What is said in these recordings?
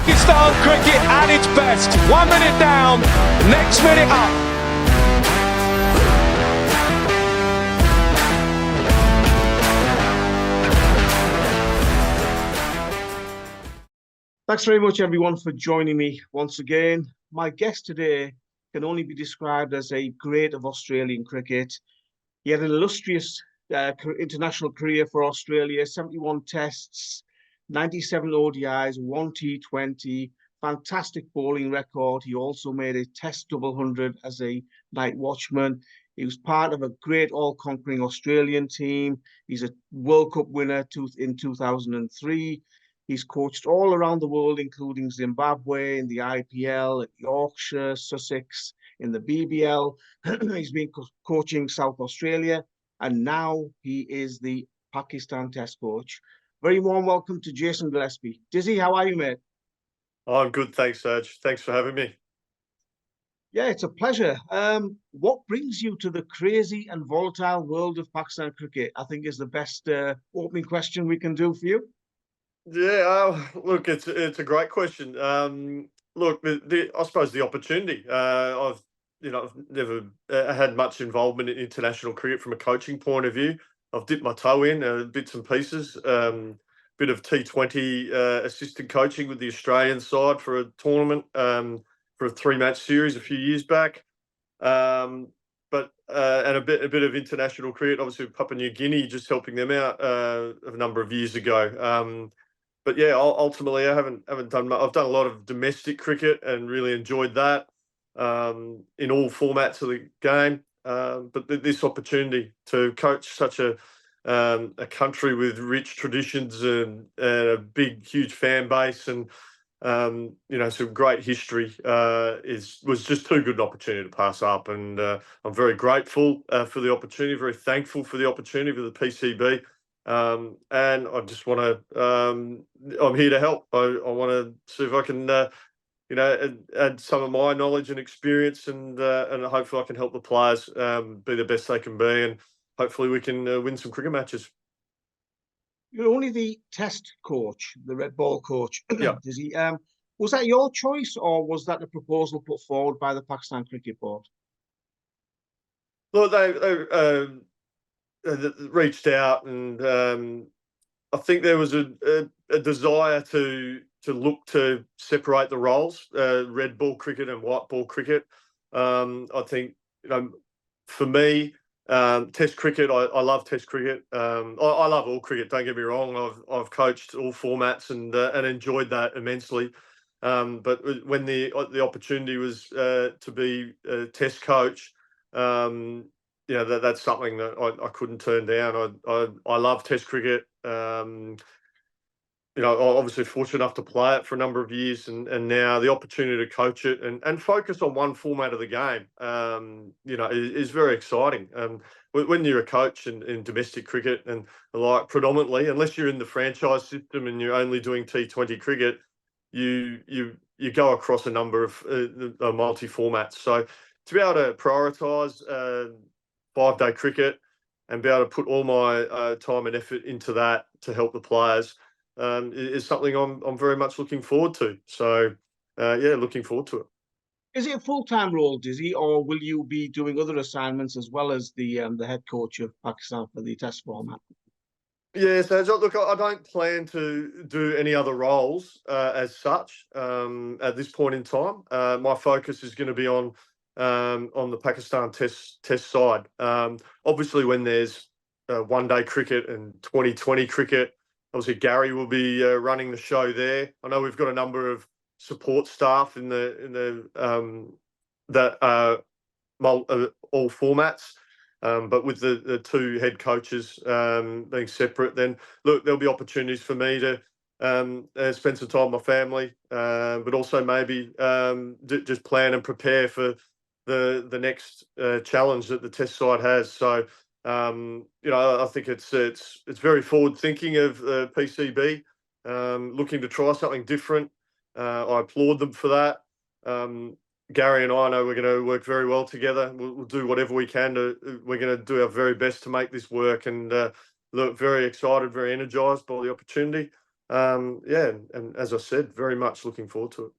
Pakistan cricket at its best. 1 minute down, next minute up. Thanks very much, everyone, for joining me once again. My guest today can only be described as a great of Australian cricket. He had an illustrious international career for Australia, 71 tests, 97 ODIs, 1 T20, fantastic bowling record. He also made a test double hundred as a night watchman. He was part of a great all-conquering Australian team. He's a World Cup winner in 2003. He's coached all around the world, including Zimbabwe, in the IPL, at Yorkshire, Sussex, in the BBL. He's been coaching South Australia, and now he is the Pakistan Test coach. Very warm welcome to Jason Gillespie. Dizzy, how are you, mate? I'm good, thanks, Serge. Thanks for having me. Yeah, it's a pleasure. What brings you to the crazy and volatile world of Pakistan cricket? I think is the best opening question we can do for you. Yeah, look, it's a great question. Look, I suppose the opportunity. I've never had much involvement in international cricket from a coaching point of view. I've dipped my toe in bits and pieces. Bit of T20 assistant coaching with the Australian side for a tournament for a 3-match series a few years back. But a bit of international cricket, obviously with Papua New Guinea, just helping them out a number of years ago. But yeah, ultimately, I haven't done much. I've done a lot of domestic cricket and really enjoyed that in all formats of the game. But this opportunity to coach such a country with rich traditions and a big, huge fan base and some great history was just too good an opportunity to pass up. And I'm very grateful for the opportunity, very thankful for the opportunity for the PCB. And I just want to, I'm here to help. I want to see if I can, add some of my knowledge and experience, and hopefully I can help the players be the best they can be, and hopefully we can win some cricket matches. You're only the test coach, the red ball coach. Yeah. Was that your choice, or was that the proposal put forward by the Pakistan Cricket Board? Well, they reached out, and I think there was a desire to look to separate the roles, red ball cricket and white ball cricket. I think, for me, Test cricket, I love Test cricket. I love all cricket. Don't get me wrong. I've coached all formats and enjoyed that immensely. But when the opportunity was to be a Test coach, that's something that I couldn't turn down. I love Test cricket. Obviously fortunate enough to play it for a number of years, and now the opportunity to coach it and focus on one format of the game, is very exciting. When you're a coach in domestic cricket, and like predominantly, unless you're in the franchise system and you're only doing T20 cricket, you go across a number of multi-formats. So to be able to prioritise 5-day cricket and be able to put all my time and effort into that to help the players is something I'm very much looking forward to. So, looking forward to it. Is it a full-time role, Dizzy, or will you be doing other assignments as well as the head coach of Pakistan for the Test format? Yeah, so look, I don't plan to do any other roles as such at this point in time. My focus is going to be on the Pakistan Test side. Obviously, when there's 1-day cricket and 2020 cricket, obviously Gary will be running the show there. I know we've got a number of support staff in all formats. But with the two head coaches being separate, then look, there'll be opportunities for me to spend some time with my family, but also maybe just plan and prepare for the next challenge that the Test side has. So I think it's very forward thinking of PCB, looking to try something different. I applaud them for that. Gary and I know we're going to work very well together. We'll do whatever we can we're going to do our very best to make this work, and look, very excited, very energized by the opportunity. Yeah, and as I said, very much looking forward to it.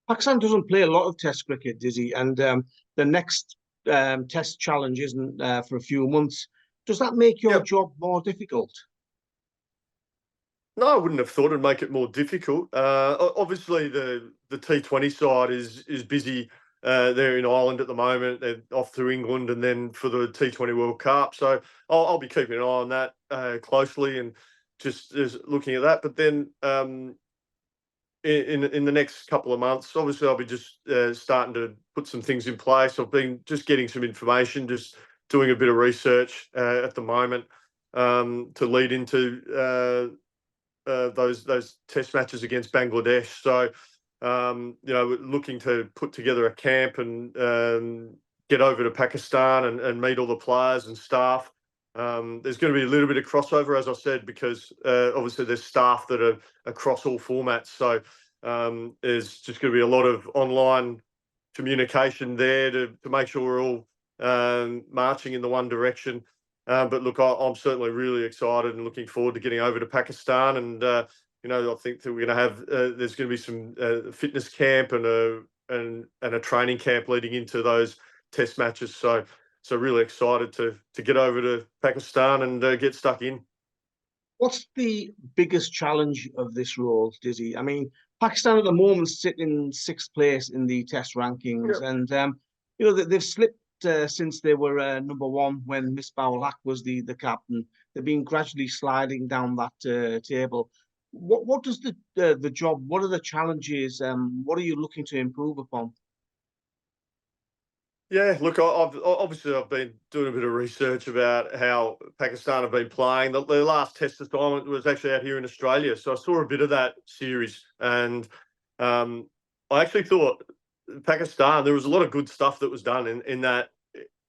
Pakistan doesn't play a lot of Test cricket, does he? And the next Test challenge isn't for a few months. Does that make your Yep. job more difficult? No, I wouldn't have thought it'd make it more difficult. Obviously, the T20 side is busy. They're in Ireland at the moment. They're off to England, and then for the T20 World Cup. So I'll be keeping an eye on that closely and just looking at that. But then in the next couple of months, obviously, I'll be just starting to put some things in place. I've been just getting some information, just doing a bit of research at the moment to lead into those Test matches against Bangladesh. So, looking to put together a camp and get over to Pakistan and meet all the players and staff. There's going to be a little bit of crossover, as I said, because obviously there's staff that are across all formats. So there's just going to be a lot of online communication there to make sure we're all marching in the one direction. But look, I'm certainly really excited and looking forward to getting over to Pakistan. And I think that we're going to have there's going to be some fitness camp and a training camp leading into those Test matches. So really excited to get over to Pakistan and get stuck in. What's the biggest challenge of this role, Dizzy? I mean, Pakistan at the moment sit in sixth place in the Test rankings, Yep. and they've slipped since they were number one when Misbah ul Haq was the captain. They've been gradually sliding down that table. What does the job? What are the challenges? What are you looking to improve upon? Yeah, look, I've been doing a bit of research about how Pakistan have been playing. The last Test assignment was actually out here in Australia, so I saw a bit of that series, and I actually thought Pakistan. There was a lot of good stuff that was done in that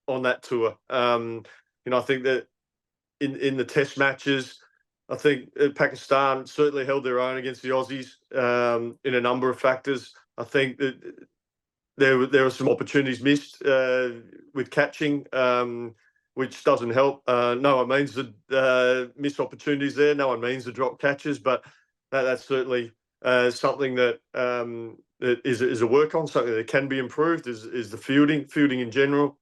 on that tour. I think that in the Test matches, I think Pakistan certainly held their own against the Aussies in a number of factors. I think that there were some opportunities missed with catching, which doesn't help. No one means the missed opportunities there. No one means the drop catches, but that's certainly something that is a work on. Something that can be improved is the fielding in general.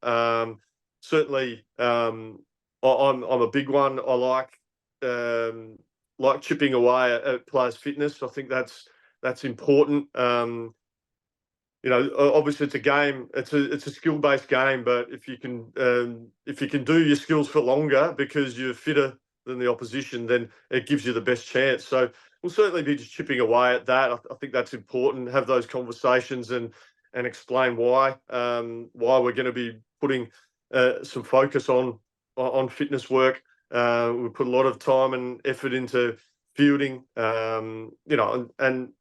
Certainly, I'm a big one. I like chipping away at players' fitness. I think that's important. Obviously it's a game. It's a skill-based game, but if you can do your skills for longer because you're fitter than the opposition, then it gives you the best chance. So we'll certainly be just chipping away at that. I think that's important. Have those conversations and explain why we're going to be putting some focus on fitness work. We put a lot of time and effort into fielding, and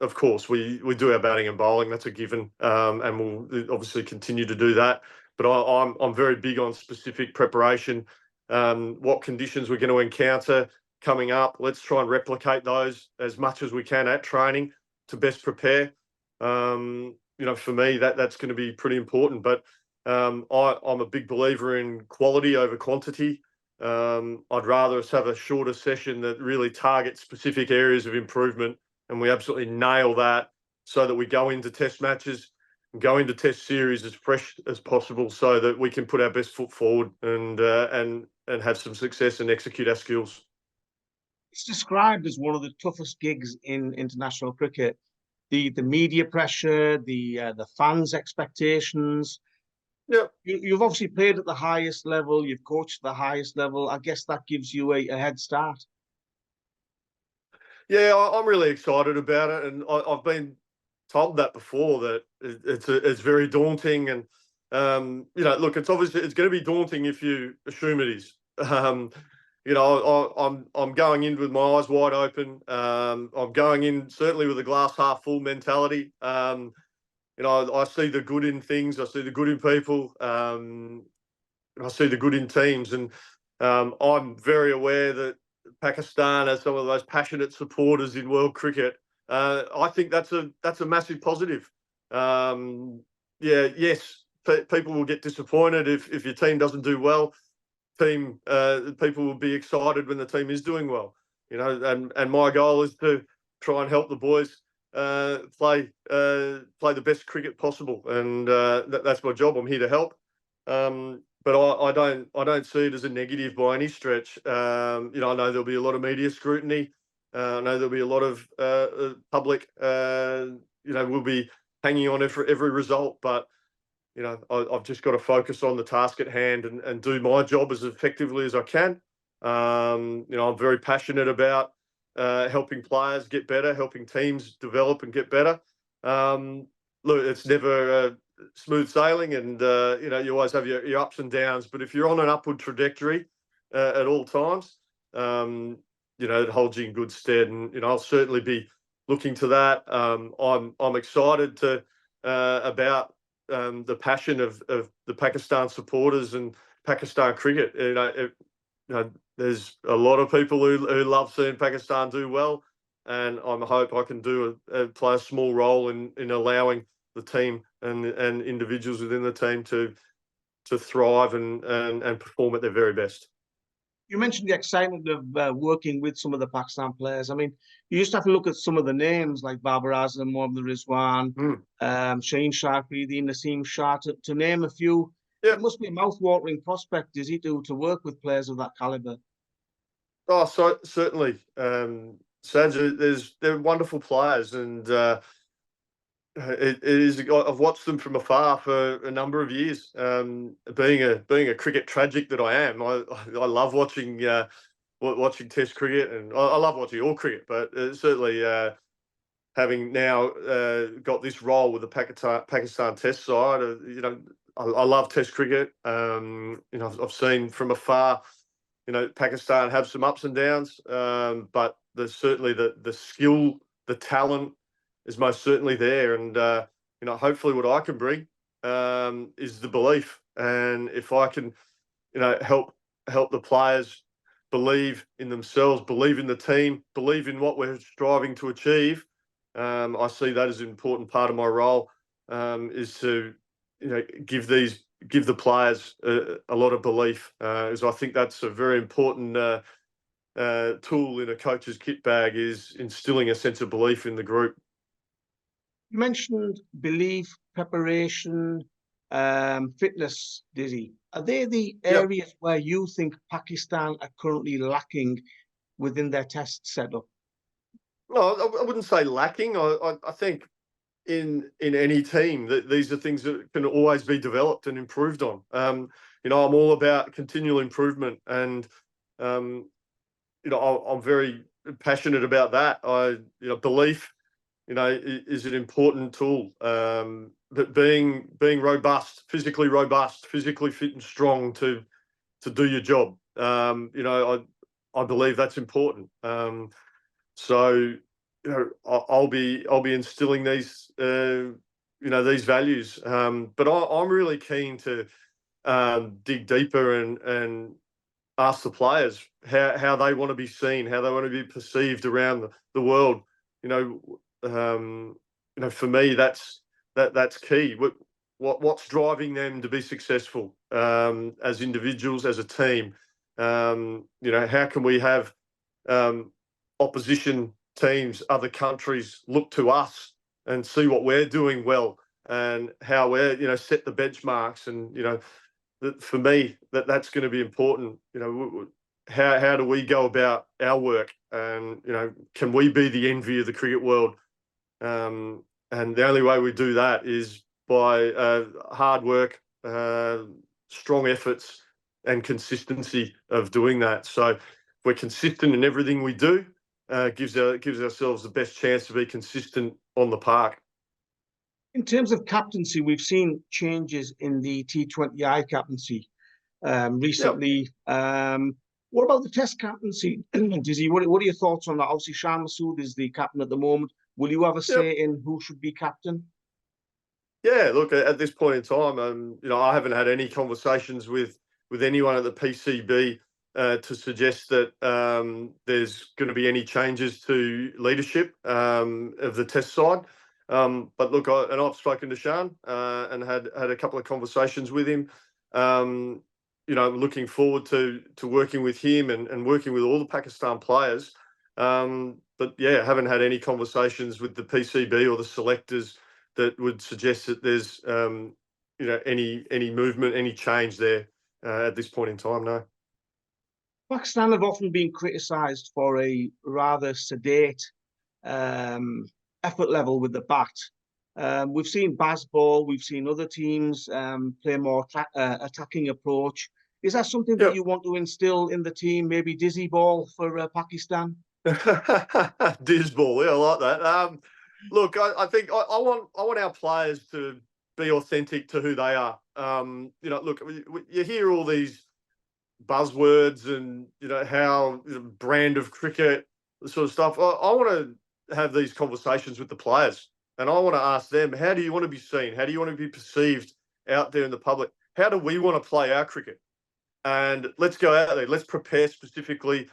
of course we do our batting and bowling. That's a given, and we'll obviously continue to do that. But I'm very big on specific preparation. What conditions we're going to encounter coming up. Let's try and replicate those as much as we can at training to best prepare. For me, that's going to be pretty important. But I'm a big believer in quality over quantity. I'd rather us have a shorter session that really targets specific areas of improvement, and we absolutely nail that so that we go into Test matches and go into Test series as fresh as possible, so that we can put our best foot forward and have some success and execute our skills. It's described as one of the toughest gigs in international cricket. The media pressure, the fans' expectations. Yeah, You've obviously played at the highest level. You've coached at the highest level. I guess that gives you a head start. yeah, I'm really excited about it, and I've been told that before, that it's very daunting, and look, it's obviously it's going to be daunting if you assume it is. I'm going in with my eyes wide open. I'm going in certainly with a glass half full mentality. I see the good in things. I see the good in people. I see the good in teams, and I'm very aware that Pakistan has some of the most passionate supporters in world cricket. I think that's a massive positive. Yes, people will get disappointed if your team doesn't do well. People will be excited when the team is doing well. and my goal is to try and help the boys play the best cricket possible, and that's my job. I'm here to help, but I don't see it as a negative by any stretch. I know there'll be a lot of media scrutiny. I know there'll be a lot of public. Will be hanging on every result, but I've just got to focus on the task at hand and do my job as effectively as I can. I'm very passionate about helping players get better, helping teams develop and get better. Look, it's never smooth sailing, and you always have your ups and downs. But if you're on an upward trajectory at all times, it holds you in good stead. And I'll certainly be looking to that. I'm excited about the passion of the Pakistan supporters and Pakistan cricket. There's a lot of people who love seeing Pakistan do well, and I hope I can play a small role in allowing the team and individuals within the team to thrive and perform at their very best. You mentioned the excitement of working with some of the Pakistan players. I mean, you just have to look at some of the names like Babar Azam, Mohammad Rizwan, Shaheen Afridi, Naseem Shah, to name a few. Yeah. It must be a mouth-watering prospect, is it, to work with players of that caliber? Oh, so certainly, Saj. They're wonderful players, and it is. I've watched them from afar for a number of years. Being a cricket tragic that I am, I love watching Test cricket, and I love watching all cricket. But certainly, having now got this role with the Pakistan Test side, I love Test cricket. I've seen from afar, Pakistan have some ups and downs, but there's certainly the skill, the talent is most certainly there, and hopefully what I can bring is the belief, and if I can, help the players believe in themselves, believe in the team, believe in what we're striving to achieve. I see that as an important part of my role, is to give the players a lot of belief, as I think that's a very important tool in a coach's kit bag, is instilling a sense of belief in the group. You mentioned belief, preparation, fitness, Dizzy. Are they the areas where you think Pakistan are currently lacking within their test setup? No, I wouldn't say lacking. I think in any team that these are things that can always be developed and improved on. I'm all about continual improvement, and I'm very passionate about that. Belief, is an important tool. But being robust, physically fit and strong to do your job. I believe that's important. So I'll be instilling these these values. But I'm really keen to dig deeper and ask the players how they want to be seen, how they want to be perceived around the world. For me, that's key. What's driving them to be successful as individuals, as a team? How can we have opposition teams, other countries look to us and see what we're doing well, and how we're set the benchmarks, and for me that's going to be important. How do we go about our work, and can we be the envy of the cricket world? And the only way we do that is by hard work, strong efforts, and consistency of doing that. So if we're consistent in everything we do, gives ourselves the best chance to be consistent on the park. In terms of captaincy, we've seen changes in the T20I captaincy recently. Yep. What about the Test captaincy, Dizzy? What are your thoughts on that? Obviously, Shan Masood is the captain at the moment. Will you have a say in who should be captain? Yeah, look, at this point in time, I haven't had any conversations with anyone at the PCB to suggest that there's going to be any changes to leadership of the Test side. But look, I've spoken to Shan and had a couple of conversations with him. Looking forward to working with him and working with all the Pakistan players But yeah, haven't had any conversations with the PCB or the selectors that would suggest that there's any movement, any change there at this point in time. No. Pakistan have often been criticised for a rather sedate effort level with the bat. We've seen Bazball, we've seen other teams play a more attacking approach. Is that something that you want to instill in the team? Maybe dizzy ball for Pakistan? Disball, yeah, I like that. Look, I think I want our players to be authentic to who they are. Look, you hear all these buzzwords and how brand of cricket, sort of stuff. I want to have these conversations with the players, and I want to ask them, how do you want to be seen? How do you want to be perceived out there in the public? How do we want to play our cricket? And let's go out there. Let's prepare specifically,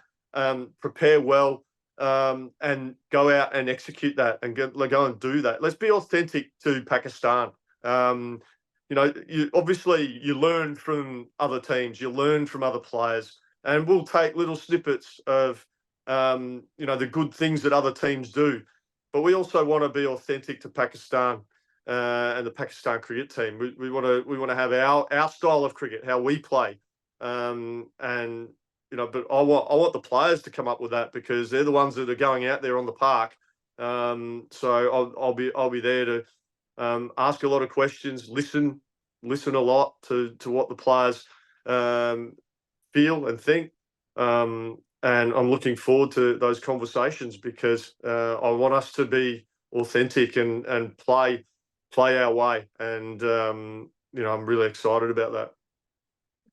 prepare well, and go out and execute that and go and do that. Let's be authentic to Pakistan. Obviously you learn from other teams, you learn from other players, and we'll take little snippets of, the good things that other teams do. But we also want to be authentic to Pakistan and the Pakistan cricket team. We want to have our style of cricket, how we play. But I want the players to come up with that, because they're the ones that are going out there on the park. So I'll be there to ask a lot of questions, listen a lot to what the players feel and think. And I'm looking forward to those conversations, because I want us to be authentic and play our way. And I'm really excited about that.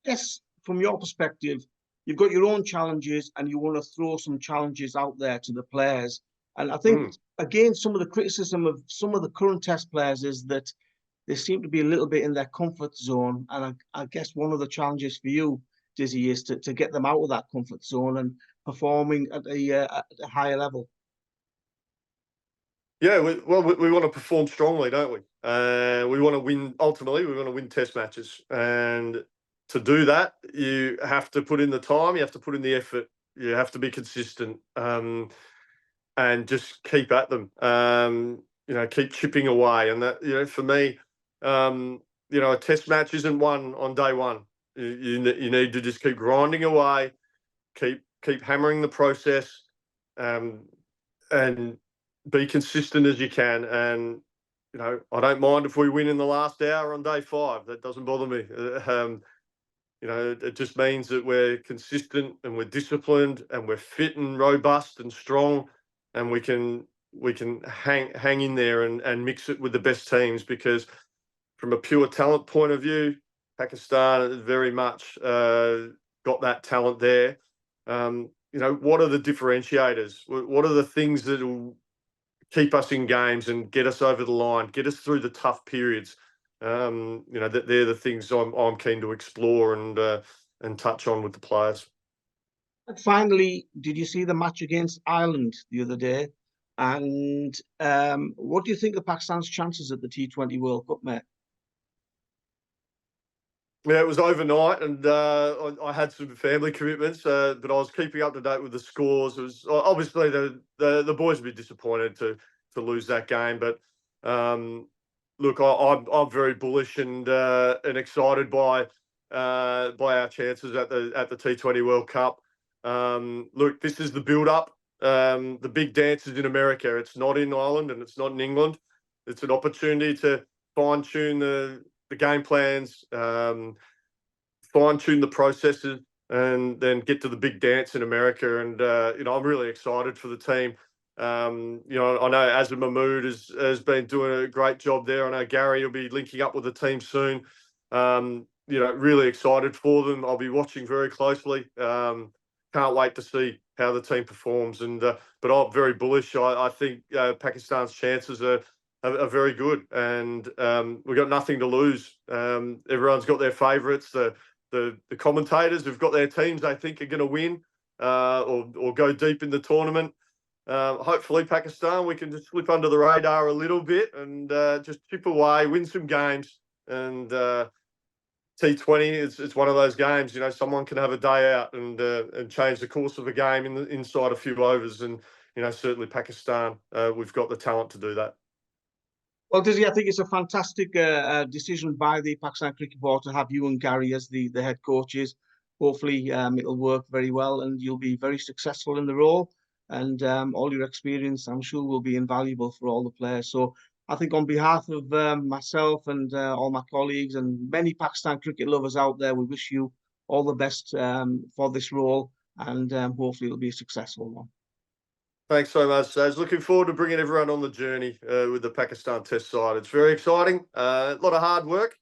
Yes. From your perspective, you've got your own challenges and you want to throw some challenges out there to the players. And I think, again, some of the criticism of some of the current Test players is that they seem to be a little bit in their comfort zone. And I guess one of the challenges for you, Dizzy, is to get them out of that comfort zone and performing at a higher level. Yeah, we want to perform strongly, don't we? We want to win. Ultimately, we want to win Test matches, and to do that, you have to put in the time, you have to put in the effort, you have to be consistent, and just keep at them. Keep chipping away, and that for me, a Test match isn't won on day one. You need to just keep grinding away, keep hammering the process, and be consistent as you can. And I don't mind if we win in the last hour on day 5. That doesn't bother me. It just means that we're consistent and we're disciplined and we're fit and robust and strong, and we can hang in there and mix it with the best teams. Because from a pure talent point of view, Pakistan has very much got that talent there. What are the differentiators? What are the things that will keep us in games and get us over the line, get us through the tough periods? That they're the things I'm keen to explore and touch on with the players. And finally, did you see the match against Ireland the other day? And what do you think of Pakistan's chances at the T20 World Cup, mate? Yeah, it was overnight, and I had some family commitments, but I was keeping up to date with the scores. It was obviously the boys would be disappointed to lose that game, but look, I'm very bullish and excited by our chances at the T20 World Cup. Look, this is the build-up. The big dance is in America. It's not in Ireland and it's not in England. It's an opportunity to fine-tune the game plans, fine-tune the processes, and then get to the big dance in America. And I'm really excited for the team. I know Azam Mahmood has been doing a great job there. I know Gary will be linking up with the team soon. Really excited for them. I'll be watching very closely. Can't wait to see how the team performs. And but I'm very bullish. I think Pakistan's chances are very good, and we've got nothing to lose. Everyone's got their favourites. The commentators have got their teams they think are going to win or go deep in the tournament. Hopefully, Pakistan, we can just slip under the radar a little bit and just chip away, win some games. And T20, it's one of those games. Someone can have a day out and change the course of a game inside a few overs. And certainly Pakistan, we've got the talent to do that. Well, Dizzy, I think it's a fantastic decision by the Pakistan Cricket Board to have you and Gary as the head coaches. Hopefully, it'll work very well and you'll be very successful in the role. And all your experience, I'm sure, will be invaluable for all the players. So I think on behalf of myself and all my colleagues and many Pakistan cricket lovers out there, we wish you all the best for this role, and hopefully it'll be a successful one. Thanks so much, Saz. Looking forward to bringing everyone on the journey with the Pakistan Test side. It's very exciting. A lot of hard work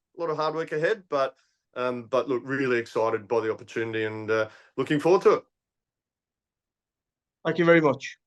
ahead, but look, really excited by the opportunity and looking forward to it. Thank you very much.